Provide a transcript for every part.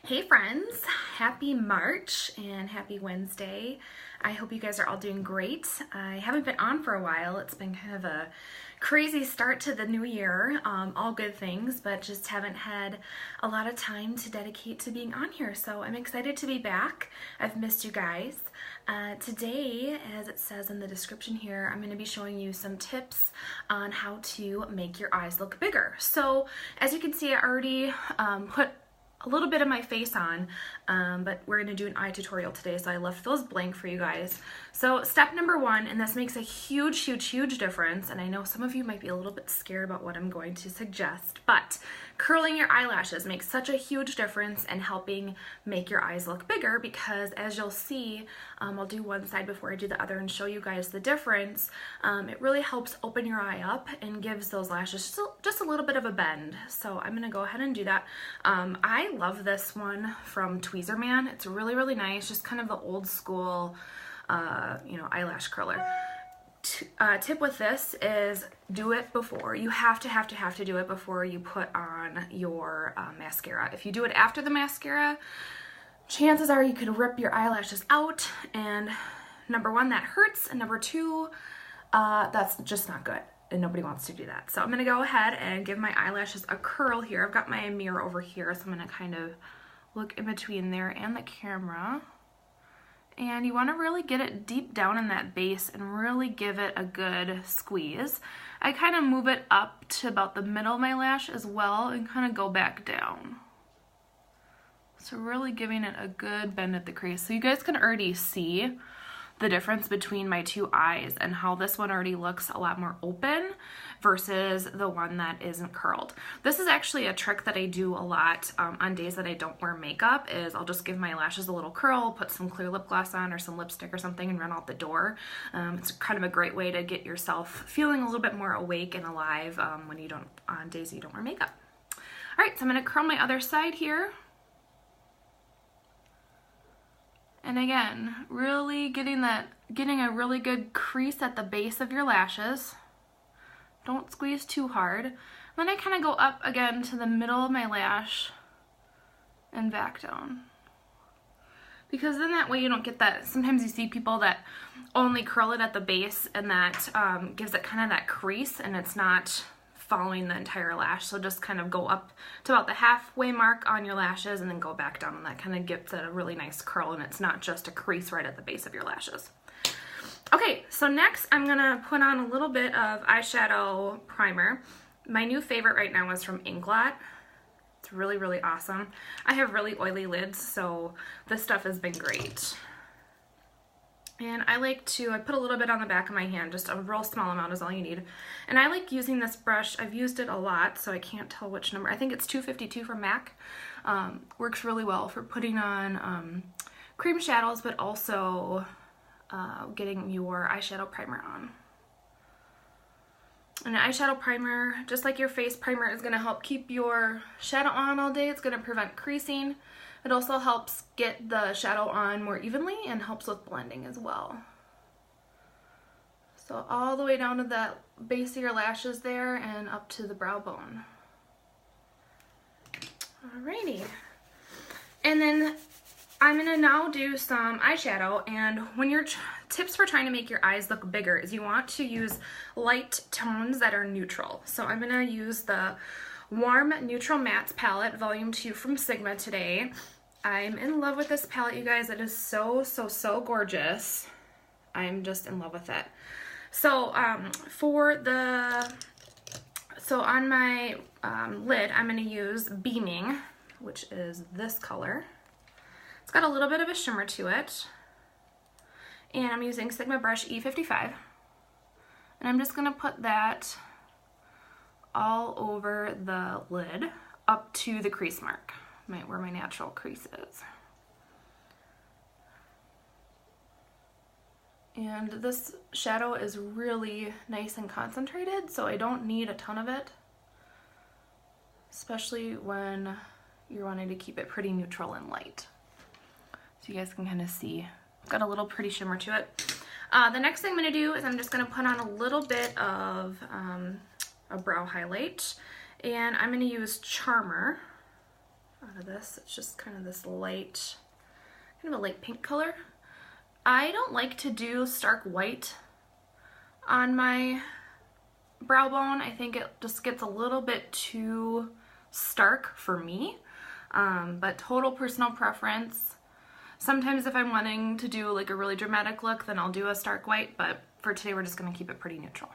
Hey friends, happy March and happy Wednesday. I hope you guys are all doing great. I haven't been on for a while. It's been kind of a crazy start to the new year, all good things, but just haven't had a lot of time to dedicate to being on here. So I'm excited to be back. I've missed you guys. Today, as it says in the description here, I'm going to be showing you some tips on how to make your eyes look bigger. So as you can see, I already put a little bit of my face on, but we're gonna do an eye tutorial today, so I left those blank for you guys. So step number one, and this makes a huge difference, and I know some of you might be a little bit scared about what I'm going to suggest, but curling your eyelashes makes such a huge difference in helping make your eyes look bigger, because as you'll see, I'll do one side before I do the other and show you guys the difference. It really helps open your eye up and gives those lashes just a little bit of a bend. So I'm gonna go ahead and do that. I love this one from Tweezerman. It's really nice, just kind of the old school, eyelash curler. Tip with this is do it before. You have to do it before you put on your mascara. If you do it after the mascara, chances are you could rip your eyelashes out, and number one, that hurts, and number two, that's just not good, and nobody wants to do that. So I'm gonna go ahead and give my eyelashes a curl here. I've got my mirror over here, so I'm gonna kind of look in between there and the camera. And you wanna really get it deep down in that base and really give it a good squeeze. I kind of move it up to about the middle of my lash as well and kind of go back down. So really giving it a good bend at the crease. So you guys can already see the difference between my two eyes and how this one already looks a lot more open versus the one that isn't curled. This is actually a trick that I do a lot on days that I don't wear makeup, is I'll just give my lashes a little curl, put some clear lip gloss on or some lipstick or something and run out the door. It's kind of a great way to get yourself feeling a little bit more awake and alive on days you don't wear makeup. All right, so I'm gonna curl my other side here. And again, really getting a really good crease at the base of your lashes. Don't squeeze too hard. Then I kind of go up again to the middle of my lash and back down. Because then that way you don't get that, sometimes you see people that only curl it at the base and that gives it kind of that crease and it's not following the entire lash. So just kind of go up to about the halfway mark on your lashes and then go back down, and that kind of gives it a really nice curl and it's not just a crease right at the base of your lashes. Okay, so next I'm gonna put on a little bit of eyeshadow primer. My new favorite right now is from Inglot. It's really awesome. I have really oily lids, so this stuff has been great. And I put a little bit on the back of my hand, just a real small amount is all you need. And I like using this brush. I've used it a lot, so I can't tell which number. I think it's 252 from MAC. Works really well for putting on cream shadows, but also getting your eyeshadow primer on. And an eyeshadow primer, just like your face primer, is gonna help keep your shadow on all day. It's gonna prevent creasing. It also helps get the shadow on more evenly and helps with blending as well. So all the way down to the base of your lashes there and up to the brow bone. Alrighty. And then I'm gonna now do some eyeshadow, and when your tips for trying to make your eyes look bigger is you want to use light tones that are neutral. So I'm gonna use the Warm Neutral Mattes palette, volume 2 from Sigma today. I'm in love with this palette, you guys. It is so gorgeous. I'm just in love with it. So on my lid, I'm gonna use Beaming, which is this color. It's got a little bit of a shimmer to it. And I'm using Sigma brush E55. And I'm just gonna put that all over the lid up to the crease mark, where my natural crease is. And this shadow is really nice and concentrated, so I don't need a ton of it, especially when you're wanting to keep it pretty neutral and light. So you guys can kind of see, it's got a little pretty shimmer to it. The next thing I'm gonna do is I'm just gonna put on a little bit of a brow highlight, and I'm going to use Charmer. out of this. It's just kind of this light, kind of a light pink color. I don't like to do stark white on my brow bone. I think it just gets a little bit too stark for me, but total personal preference. Sometimes if I'm wanting to do like a really dramatic look, then I'll do a stark white, but for today we're just going to keep it pretty neutral.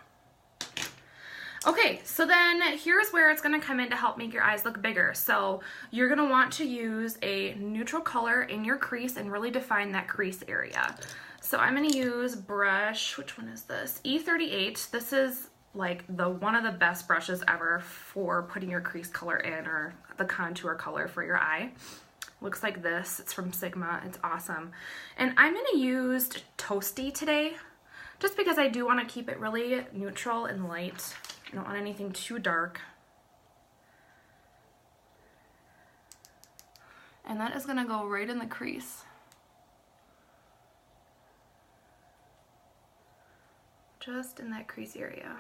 Okay, so then here's where it's going to come in to help make your eyes look bigger. So you're going to want to use a neutral color in your crease and really define that crease area. So I'm going to use brush, which one is this? E38. This is like one of the best brushes ever for putting your crease color in, or the contour color for your eye. Looks like this. It's from Sigma. It's awesome. And I'm going to use Toasty today, just because I do want to keep it really neutral and light. I don't want anything too dark. And that is going to go right in the crease. Just in that crease area.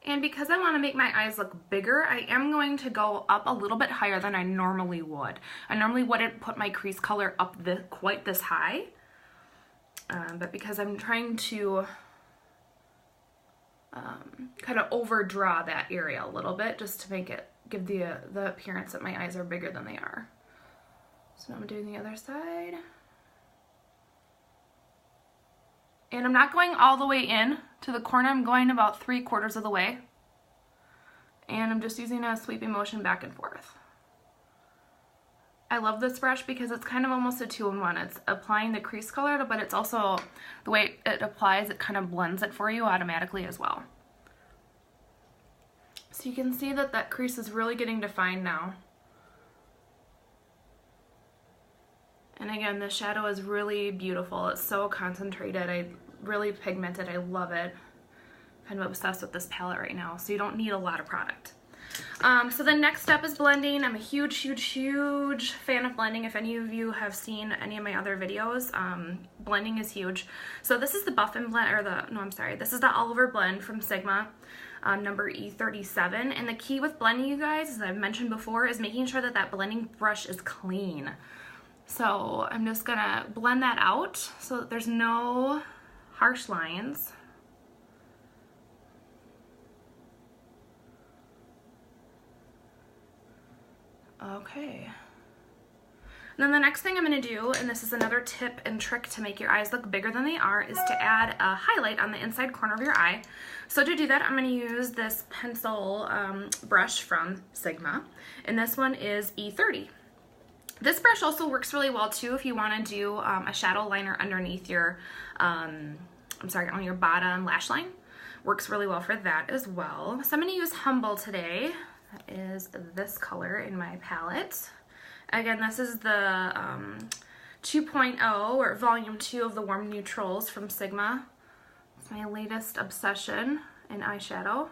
And because I want to make my eyes look bigger, I am going to go up a little bit higher than I normally would. I normally wouldn't put my crease color up quite this high. But because I'm trying to kind of overdraw that area a little bit, just to make it give the appearance that my eyes are bigger than they are. So now I'm doing the other side. And I'm not going all the way in to the corner. I'm going about 3/4 of the way. And I'm just using a sweeping motion back and forth. I love this brush because it's kind of almost a 2-in-1. It's applying the crease color, but it's also, the way it applies, it kind of blends it for you automatically as well. So you can see that that crease is really getting defined now. And again, the shadow is really beautiful. It's so concentrated, really pigmented. I love it. Kind of obsessed with this palette right now, so you don't need a lot of product. So the next step is blending. I'm a huge, huge, huge fan of blending. If any of you have seen any of my other videos, blending is huge. So this is the Buffin blend, this is the Oliver blend from Sigma, number E37. And the key with blending, you guys, as I've mentioned before, is making sure that that blending brush is clean. So I'm just gonna blend that out so that there's no harsh lines. Okay. And then the next thing I'm going to do, and this is another tip and trick to make your eyes look bigger than they are, is to add a highlight on the inside corner of your eye. So to do that, I'm going to use this pencil brush from Sigma, and this one is E30. This brush also works really well too if you want to do a shadow liner underneath your, on your bottom lash line. Works really well for that as well. So I'm going to use Humble today. That is this color in my palette. Again, this is the 2.0 or volume 2 of the Warm Neutrals from Sigma. It's my latest obsession in eyeshadow.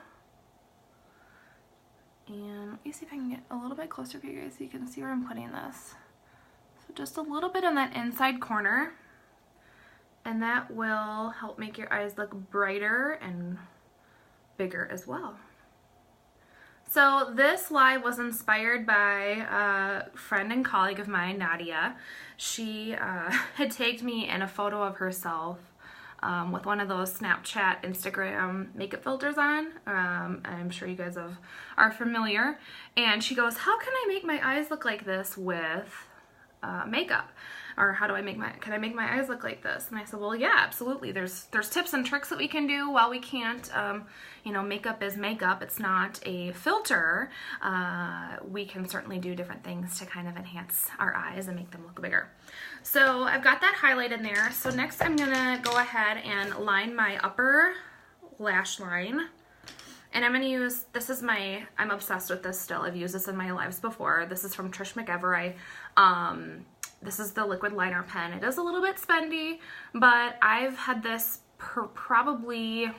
And let me see if I can get a little bit closer for you guys so you can see where I'm putting this. So just a little bit on that inside corner. And that will help make your eyes look brighter and bigger as well. So this live was inspired by a friend and colleague of mine, Nadia. She had tagged me in a photo of herself with one of those Snapchat, Instagram makeup filters on. I'm sure you guys are familiar. And she goes, how can I make my eyes look like this with makeup? Or how do I can I make my eyes look like this? And I said, well, yeah, absolutely. There's tips and tricks that we can do. While we can't, you know, makeup is makeup. It's not a filter. We can certainly do different things to kind of enhance our eyes and make them look bigger. So I've got that highlight in there. So next I'm gonna go ahead and line my upper lash line. And I'm going to use, I'm obsessed with this still. I've used this in my lives before. This is from Trish McEvery. This is the liquid liner pen. It is a little bit spendy, but I've had this probably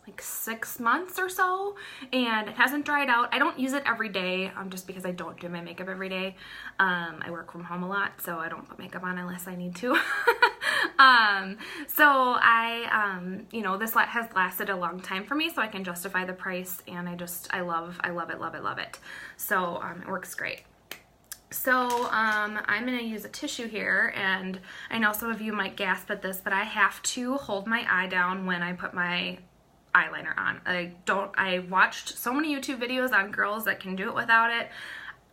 like 6 months or so, and it hasn't dried out. I don't use it every day, just because I don't do my makeup every day. I work from home a lot, so I don't put makeup on unless I need to. So you know, this has lasted a long time for me, so I can justify the price, and I love it. So it works great. So I'm going to use a tissue here, and I know some of you might gasp at this, but I have to hold my eye down when I put my eyeliner on. I watched so many YouTube videos on girls that can do it without it.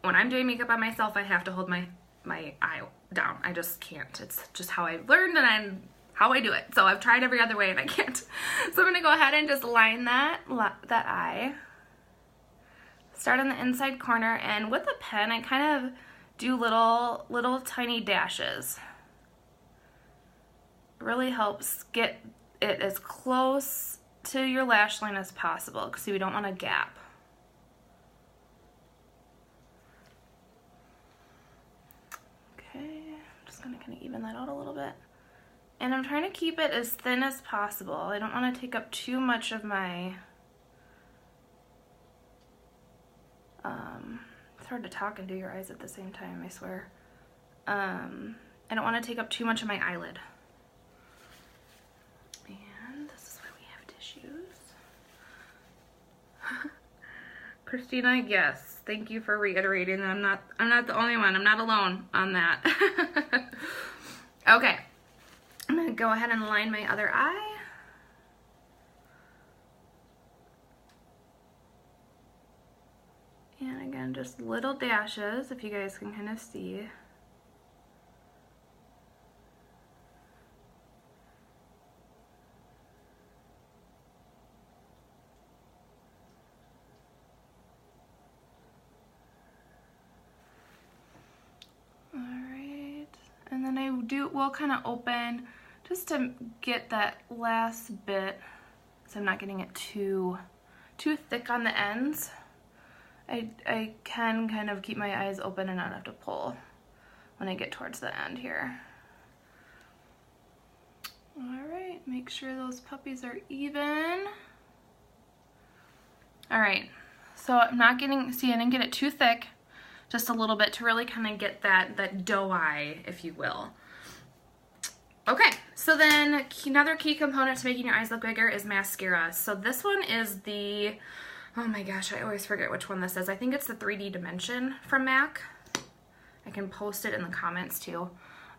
When I'm doing makeup on myself, I have to hold my eye down. I just can't. It's just how I learned and how I do it. So I've tried every other way and I can't. So I'm going to go ahead and just line that eye. Start on the inside corner, and with a pen I kind of do little tiny dashes. It really helps get it as close to your lash line as possible because we don't want a gap. Okay, I'm just going to kind of even that out a little bit. And I'm trying to keep it as thin as possible. I don't want to take up too much of my... it's hard to talk and do your eyes at the same time, I swear. I don't want to take up too much of my eyelid. And this is why we have tissues. Christina, yes. Thank you for reiterating that I'm not the only one. I'm not alone on that. Okay. I'm going to go ahead and line my other eye. And again, just little dashes, if you guys can kind of see. Alright, and then we'll kind of open just to get that last bit, so I'm not getting it too thick on the ends. I can kind of keep my eyes open and not have to pull when I get towards the end here. Alright, make sure those puppies are even. Alright, so I'm not getting, see, I didn't get it too thick, just a little bit to really kind of get that doe eye, if you will. Okay, so then another key component to making your eyes look bigger is mascara. So this one is the... oh my gosh, I always forget which one this is. I think it's the 3D Dimension from MAC. I can post it in the comments too.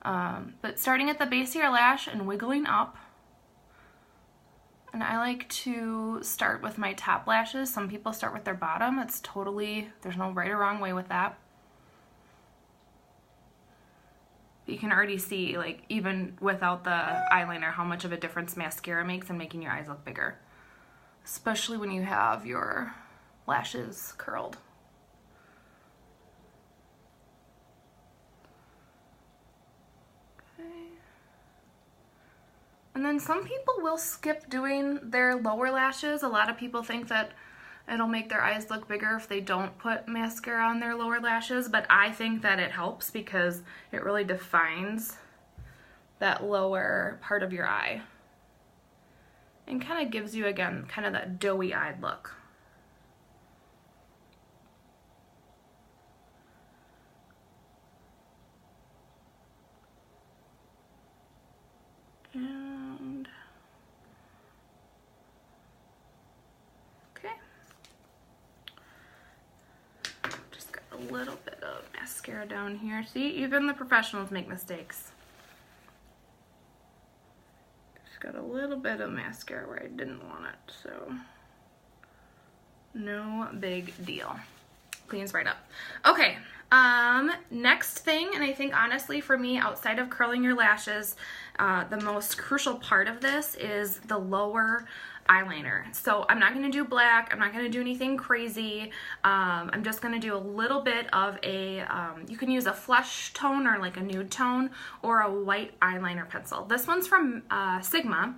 But starting at the base of your lash and wiggling up. And I like to start with my top lashes. Some people start with their bottom. It's totally, there's no right or wrong way with that. You can already see, like, even without the eyeliner, how much of a difference mascara makes in making your eyes look bigger. Especially when you have your lashes curled. Okay. And then some people will skip doing their lower lashes. A lot of people think that it'll make their eyes look bigger if they don't put mascara on their lower lashes, but I think that it helps because it really defines that lower part of your eye. And kind of gives you, again, kind of that doughy-eyed look. And... okay. Just got a little bit of mascara down here. See, even the professionals make mistakes. Got a little bit of mascara where I didn't want it, so no big deal. Cleans right up. Okay, next thing, and I think honestly for me, outside of curling your lashes, the most crucial part of this is the lower eyeliner. So I'm not going to do black, I'm not going to do anything crazy. I'm just going to do a little bit of a, you can use a flesh tone or like a nude tone or a white eyeliner pencil. This one's from Sigma,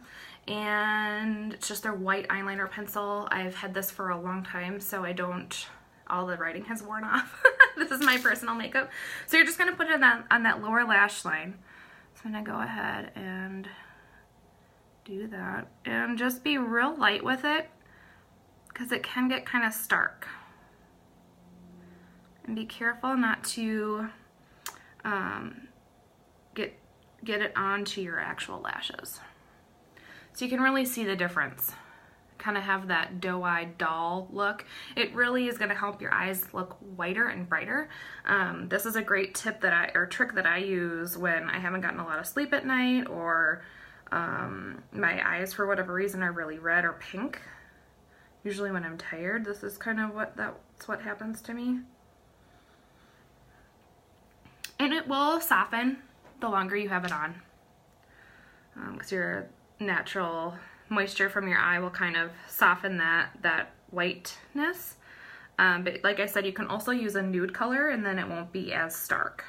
and it's just their white eyeliner pencil. I've had this for a long time, so I don't, all the writing has worn off. This is my personal makeup. So you're just going to put it on that lower lash line. So I'm going to go ahead and do that and just be real light with it because it can get kind of stark, and be careful not to get it onto your actual lashes, so you can really see the difference kind of have that doe-eyed doll look. It really is going to help your eyes look whiter and brighter. This is a great tip or trick that I use when I haven't gotten a lot of sleep at night, or my eyes for whatever reason are really red or pink. Usually when I'm tired, this is kind of that's what happens to me. And it will soften the longer you have it on, because your natural moisture from your eye will kind of soften that whiteness. But like I said, you can also use a nude color and then it won't be as stark.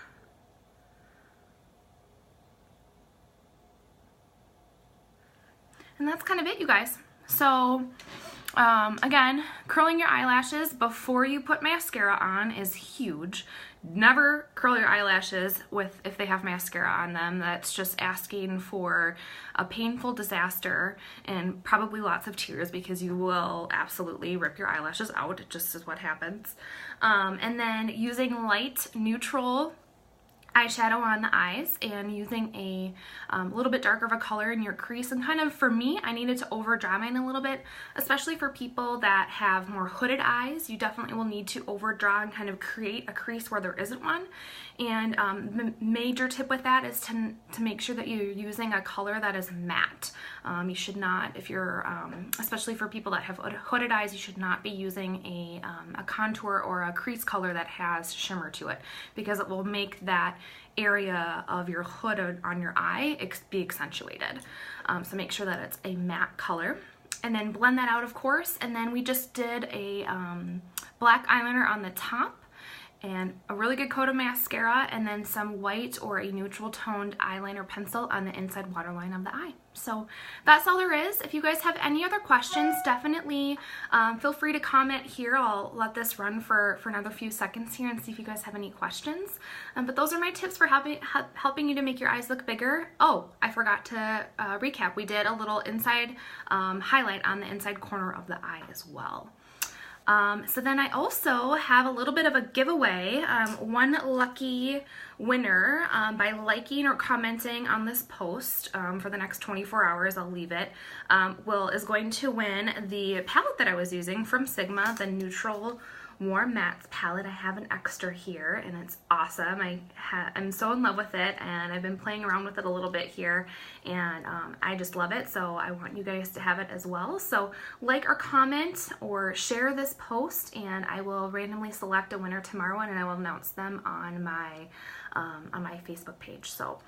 And that's kind of it, you guys. So again, curling your eyelashes before you put mascara on is huge. Never curl your eyelashes if they have mascara on them. That's just asking for a painful disaster and probably lots of tears, because you will absolutely rip your eyelashes out. It just is what happens. And then using light neutral eyeshadow on the eyes and using a little bit darker of a color in your crease. And kind of, for me, I needed to overdraw mine a little bit, especially for people that have more hooded eyes. You definitely will need to overdraw and kind of create a crease where there isn't one. And the major tip with that is to make sure that you're using a color that is matte. You should not, if you're, especially for people that have hooded eyes, you should not be using a contour or a crease color that has shimmer to it, because it will make that area of your hood on your eye be accentuated. So make sure that it's a matte color. And then blend that out, of course. And then we just did a black eyeliner on the top, and a really good coat of mascara, and then some white or a neutral toned eyeliner pencil on the inside waterline of the eye. So that's all there is. If you guys have any other questions, definitely feel free to comment here. I'll let this run for another few seconds here and see if you guys have any questions. But those are my tips for helping you to make your eyes look bigger. Oh, I forgot to recap. We did a little inside highlight on the inside corner of the eye as well. So then I also have a little bit of a giveaway. One lucky winner, by liking or commenting on this post for the next 24 hours, I'll leave it, is going to win the palette that I was using from Sigma, the Neutral Warm Mattes palette. I have an extra here and it's awesome. I'm so in love with it, and I've been playing around with it a little bit here, and I just love it, so I want you guys to have it as well. So like or comment or share this post, and I will randomly select a winner tomorrow, and I will announce them on my Facebook page. So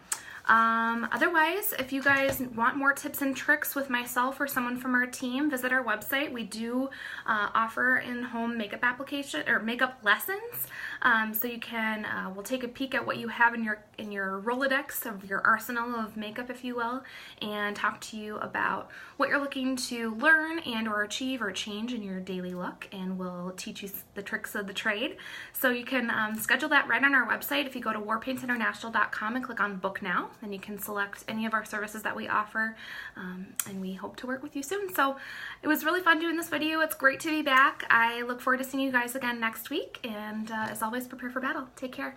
otherwise, if you guys want more tips and tricks with myself or someone from our team, visit our website. We do offer in-home makeup application or makeup lessons, so you can we'll take a peek at what you have in your Rolodex of your arsenal of makeup, if you will, and talk to you about what you're looking to learn and or achieve or change in your daily look, and we'll teach you the tricks of the trade. So you can schedule that right on our website. If you go to warpaintinternational.com and click on Book Now, then you can select any of our services that we offer, and we hope to work with you soon. So it was really fun doing this video. It's great to be back. I look forward to seeing you guys again next week, and as always, prepare for battle. Take care.